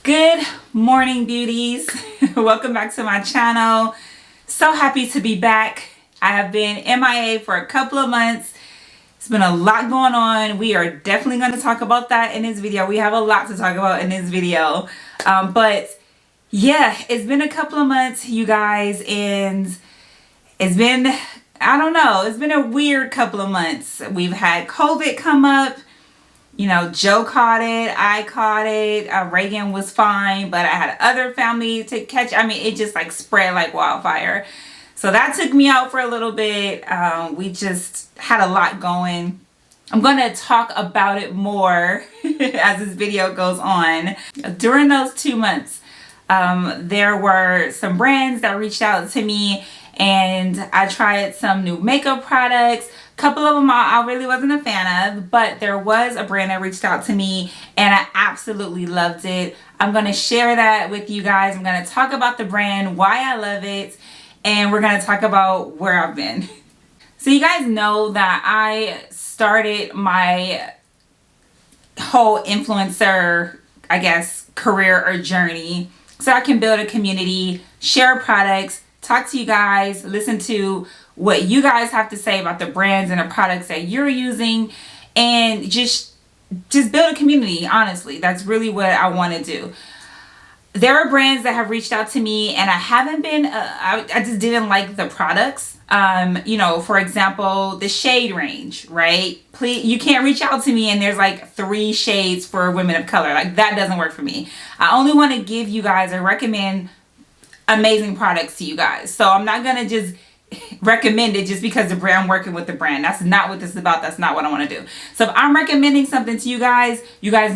Good morning, beauties. Welcome back to my channel. So happy to be back. I have been MIA for a couple of months. It's been a lot going on. We are definitely going to talk about that in this video. We have a lot to talk about in this video. But yeah, it's been a couple of months, you guys, and it's been, I don't know, it's been a weird couple of months. We've had COVID come up. You know, Joe caught it, I caught it, Reagan was fine, but I had other family to catch. I mean, it just like spread like wildfire. So that took me out for a little bit. We just had a lot going. I'm going to talk about it more as this video goes on. During those 2 months, there were some brands that reached out to me and I tried some new makeup products. A couple of them I really wasn't a fan of, but there was a brand that reached out to me and I absolutely loved it. I'm going to share that with you guys. I'm going to talk about the brand, why I love it, and we're going to talk about where I've been. So you guys know that I started my whole influencer, I guess, career or journey so I can build a community, share products, talk to you guys, listen to what you guys have to say about the brands and the products that you're using, and just build a community. Honestly, that's really what I want to do. There are brands that have reached out to me and I haven't been I just didn't like the products. You know, for example, the shade range, right? Please, you can't reach out to me and there's like 3 shades for women of color. Like, that doesn't work for me. I only want to give you guys or recommend amazing products to you guys. So I'm not gonna just recommend it just because I'm working with the brand. That's not what this is about. That's not what I want to do. So if I'm recommending something to you guys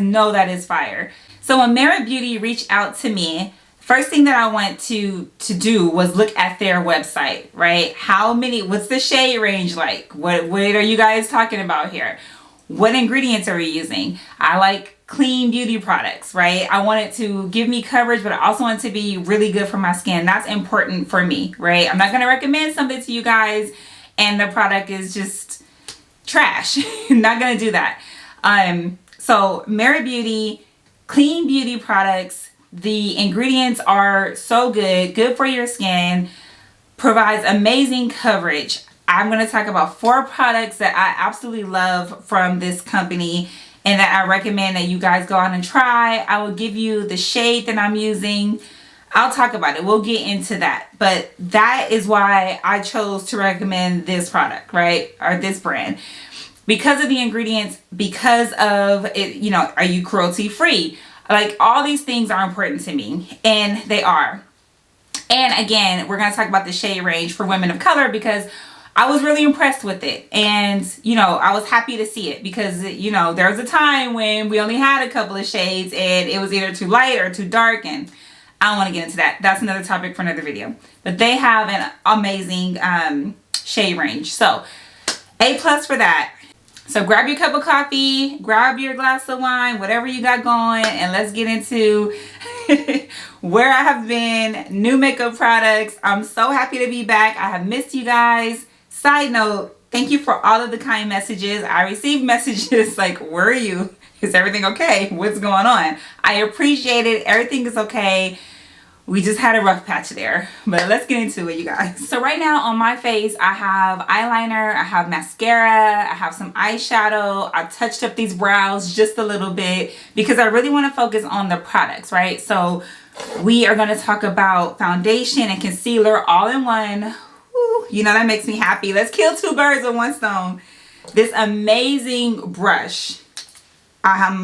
know that is fire. So when Merit Beauty reached out to me, first thing that I went to do was look at their website, right? What's the shade range like? What are you guys talking about here? What ingredients are we using? I like clean beauty products, right? I want it to give me coverage, but I also want it to be really good for my skin. That's important for me, right? I'm not going to recommend something to you guys and the product is just trash. Not going to do that. So Merit Beauty, clean beauty products. The ingredients are so good for your skin, provides amazing coverage. I'm going to talk about 4 products that I absolutely love from this company and that I recommend that you guys go out and try. I will give you the shade that I'm using. I'll talk about it. We'll get into that. But that is why I chose to recommend this product, right? Or this brand. Because of the ingredients, because of it, you know, are you cruelty free? Like, all these things are important to me, and they are. And again, we're going to talk about the shade range for women of color because I was really impressed with it. And, you know, I was happy to see it because, you know, there was a time when we only had a couple of shades and it was either too light or too dark. And I don't want to get into that. That's another topic for another video. But they have an amazing shade range. So A+ for that. So grab your cup of coffee, grab your glass of wine, whatever you got going, and let's get into where I have been, new makeup products. I'm so happy to be back. I have missed you guys. Side note, thank you for all of the kind messages. I received messages like, where are you? Is everything okay? What's going on? I appreciate it. Everything is okay. We just had a rough patch there, but let's get into it, you guys. So right now on my face, I have eyeliner, I have mascara, I have some eyeshadow. I touched up these brows just a little bit because I really want to focus on the products, right? So we are going to talk about foundation and concealer all in one. Woo, you know, that makes me happy. Let's kill 2 birds with 1 stone. This amazing brush.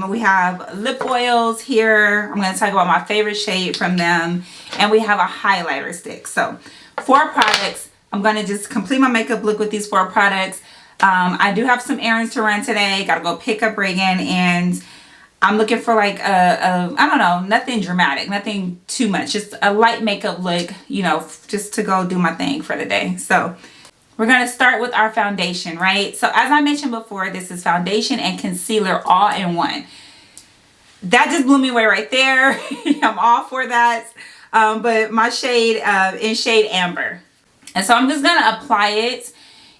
We have lip oils here. I'm going to talk about my favorite shade from them. And we have a highlighter stick. So 4 products. I'm going to just complete my makeup look with these 4 products. I do have some errands to run today. Got to go pick up Reagan. And I'm looking for like I don't know, nothing dramatic, nothing too much. Just a light makeup look, you know, just to go do my thing for the day. So we're going to start with our foundation, right? So as I mentioned before, this is foundation and concealer all in one. That just blew me away right there. I'm all for that. But my shade in shade Amber. And so I'm just going to apply it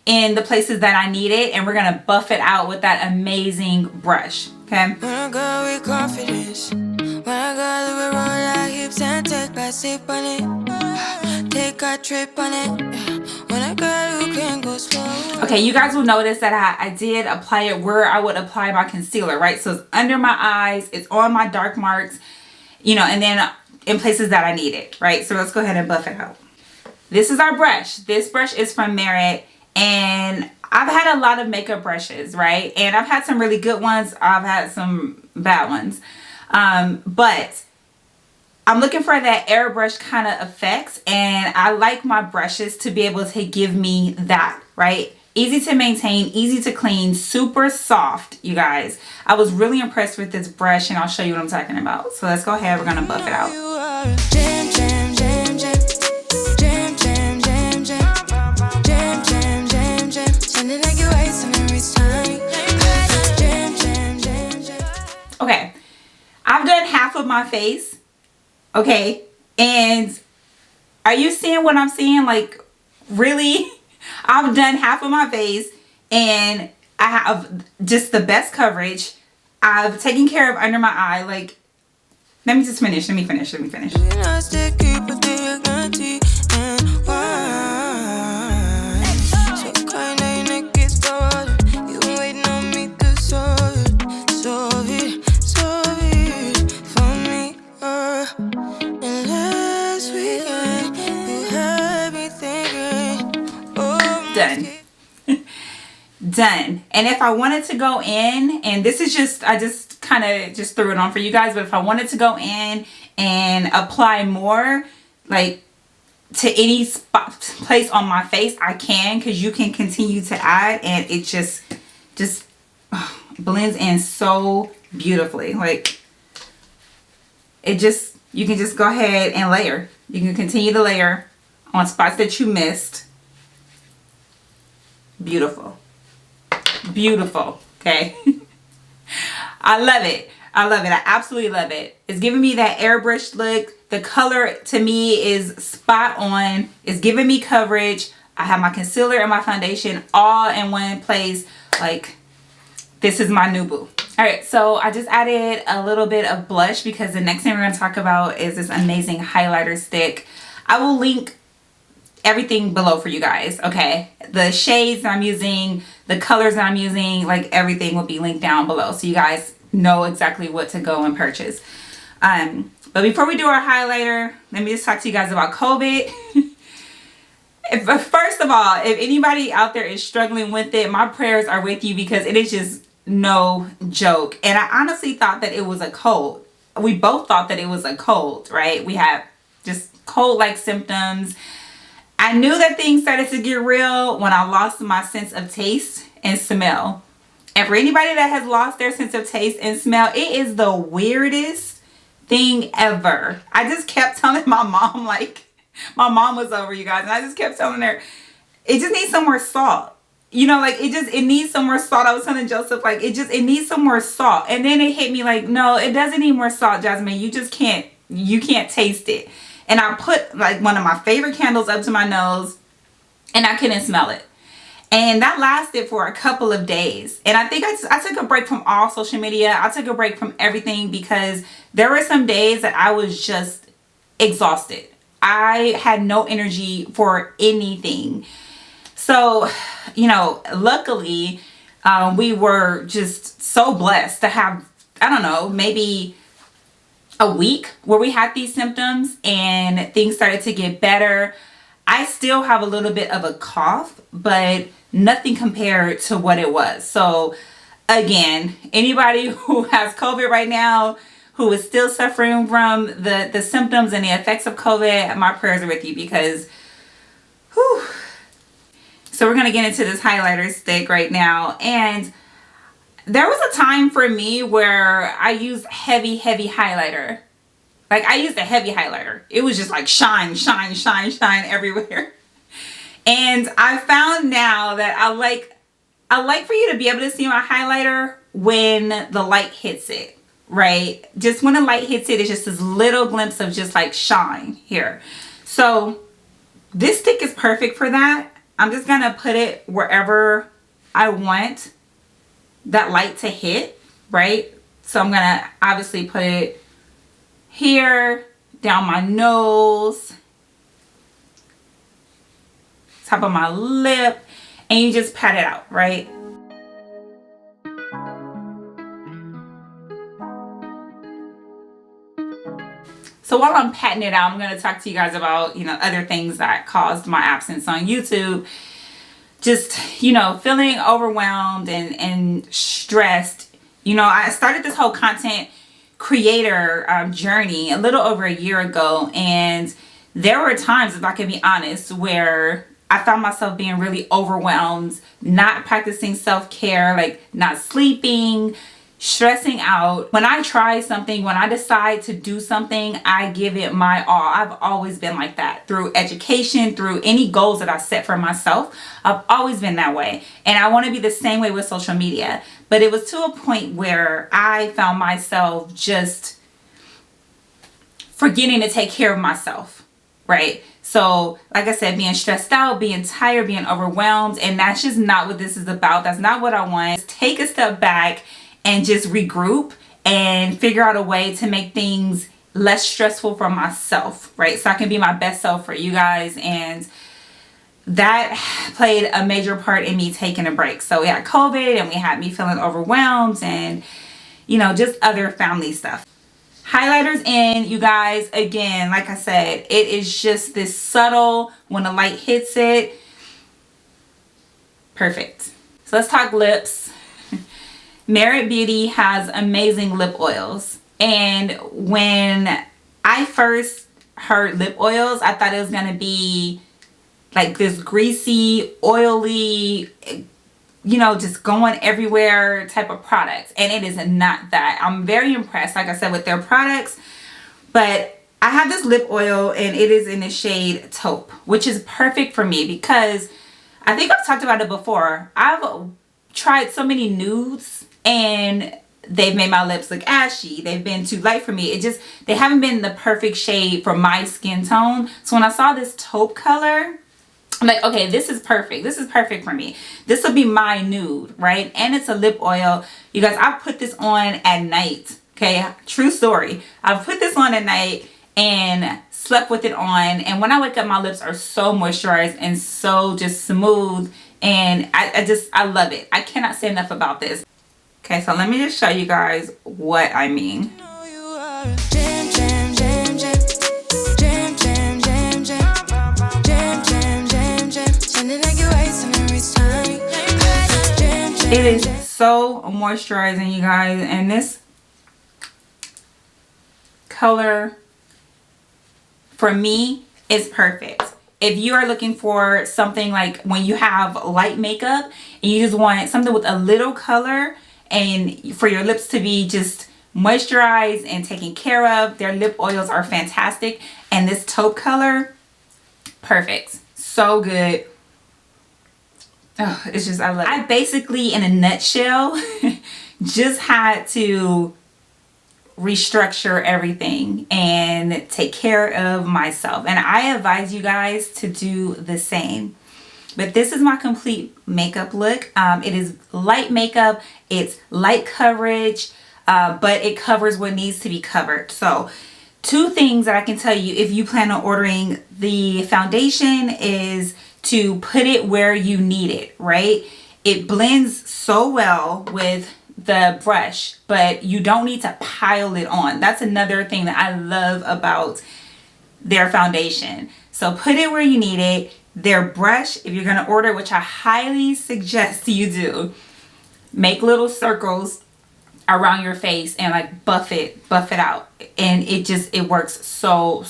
in the places that I need it. And we're going to buff it out with that amazing brush. Okay. When I go with confidence, when I go sip on it, take a trip on it. When a girl who can go slow. Okay, you guys will notice that I did apply it where I would apply my concealer, right? So it's under my eyes, it's on my dark marks, you know, and then in places that I need it, right? So let's go ahead and buff it out. This is our brush. This brush is from Merit, and I've had a lot of makeup brushes, right? And I've had some really good ones. I've had some bad ones. But I'm looking for that airbrush kind of effects, and I like my brushes to be able to give me that, right? Easy to maintain, easy to clean, super soft, you guys. I was really impressed with this brush, and I'll show you what I'm talking about. So let's go ahead. We're going to buff it out. Jam, jam, jam, jam. Jam, jam, jam, jam. Jam, jam, jam, jam. Sounding like you're wasting every time. Jam, jam, jam, jam. Okay, I've done half of my face, okay, and are you seeing what I'm seeing? Like, really? I've done half of my face, and I have just the best coverage. I've taken care of under my eye. Like, let me finish. We not stick it, but they are guilty and why? So kinda in a get started. You been waiting on me to solve it for me. And last weekend you had me thinking, oh, Done. Done. And if I wanted to go in, and this is just, I just kind of just threw it on for you guys, but if I wanted to go in and apply more, like to any place on my face, I can, because you can continue to add, and it just blends in so beautifully. Like, it just, you can just go ahead and layer. You can continue to layer on spots that you missed. Beautiful. Beautiful. Okay. I love it. I love it. I absolutely love it. It's giving me that airbrush look. The color to me is spot on. It's giving me coverage. I have my concealer and my foundation all in one place. Like, this is my new boo. All right, so I just added a little bit of blush because the next thing we're going to talk about is this amazing highlighter stick. I will link everything below for you guys, okay? The shades that I'm using, the colors that I'm using, like everything will be linked down below so you guys know exactly what to go and purchase. But before we do our highlighter, let me just talk to you guys about COVID. First of all, if anybody out there is struggling with it, my prayers are with you, because it is just no joke. And I honestly thought that it was a cold. We both thought that it was a cold, right? We have just cold-like symptoms. I knew that things started to get real when I lost my sense of taste and smell. And for anybody that has lost their sense of taste and smell, it is the weirdest thing ever. I just kept telling my mom, like, my mom was over, you guys, and I just kept telling her, it just needs some more salt. You know, like, it needs some more salt. I was telling Joseph, like, it needs some more salt. And then it hit me like, no, it doesn't need more salt, Jasmine. You just can't taste it. And I put like one of my favorite candles up to my nose, and I couldn't smell it. And that lasted for a couple of days. And I think I took a break from all social media. I took a break from everything because there were some days that I was just exhausted. I had no energy for anything. So, you know, luckily, we were just so blessed to have, I don't know, maybe a week where we had these symptoms and things started to get better. I still have a little bit of a cough, but nothing compared to what it was. So again, anybody who has COVID right now, who is still suffering from the symptoms and the effects of COVID, my prayers are with you, because whew. So we're going to get into this highlighter stick right now. And there was a time for me where I used heavy highlighter. Like, I used a heavy highlighter. It was just like shine, shine, shine, shine everywhere. And I found now that I like for you to be able to see my highlighter when the light hits it, right? Just when the light hits it, it's just this little glimpse of just like shine here. So this stick is perfect for that. I'm just going to put it wherever I want that light to hit, right? So I'm going to obviously put it here, down my nose, top of my lip, and you just pat it out, right? So while I'm patting it out, I'm going to talk to you guys about, other things that caused my absence on YouTube. Just, feeling overwhelmed and stressed. I started this whole content creator journey a little over a year ago, and there were times, if I can be honest, where I found myself being really overwhelmed, not practicing self-care, like not sleeping, stressing out. When I try something, when I decide to do something, I give it my all. I've always been like that through education, through any goals that I set for myself. I've always been that way. And I want to be the same way with social media. But it was to a point where I found myself just forgetting to take care of myself, right? So, like I said, being stressed out, being tired, being overwhelmed, and that's just not what this is about. That's not what I want. Just take a step back and just regroup and figure out a way to make things less stressful for myself, right? So I can be my best self for you guys. And that played a major part in me taking a break. So we had COVID and we had me feeling overwhelmed and, just other family stuff. Highlighters in, you guys. Again, like I said, it is just this subtle, when the light hits it, perfect. So let's talk lips. Merit Beauty has amazing lip oils. And when I first heard lip oils, I thought it was going to be like this greasy, oily, just going everywhere type of product. And it is not that. I'm very impressed, like I said, with their products. But I have this lip oil and it is in the shade Taupe, which is perfect for me because I think I've talked about it before. I've tried so many nudes and they've made my lips look ashy. They've been too light for me. They haven't been the perfect shade for my skin tone. So when I saw this Taupe color, I'm like, okay, this is perfect. This is perfect for me. This will be my nude, right? And it's a lip oil. You guys, I put this on at night. Okay, true story. I've put this on at night and slept with it on. And when I wake up, my lips are so moisturized and so just smooth. And I love it. I cannot say enough about this. Okay, so let me just show you guys what I mean. It is so moisturizing, you guys, and this color for me is perfect. If you are looking for something like when you have light makeup and you just want something with a little color and for your lips to be just moisturized and taken care of, their lip oils are fantastic. And this taupe color, perfect. So good. Oh, it's just, I love it. I basically, in a nutshell, just had to restructure everything and take care of myself. And I advise you guys to do the same. But this is my complete makeup look. It is light makeup. It's light coverage, but it covers what needs to be covered. So 2 things that I can tell you if you plan on ordering the foundation is to put it where you need it, right? It blends so well with the brush, but you don't need to pile it on. That's another thing that I love about their foundation. So put it where you need it. Their brush, if you're gonna order, which I highly suggest you do, make little circles around your face and like buff it out. And it works so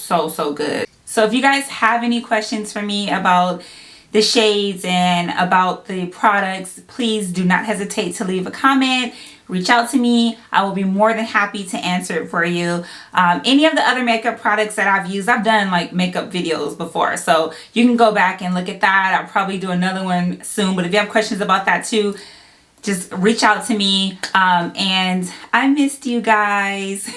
good. So if you guys have any questions for me about the shades and about the products, please do not hesitate to leave a comment. Reach out to me. I will be more than happy to answer it for you. Any of the other makeup products that I've used, I've done like makeup videos before, so you can go back and look at that. I'll probably do another one soon, but if you have questions about that too, just reach out to me. And I missed you guys.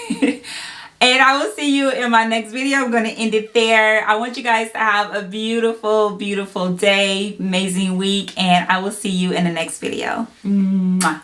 And I will see you in my next video. I'm going to end it there. I want you guys to have a beautiful, beautiful day, amazing week, and I will see you in the next video. Mwah.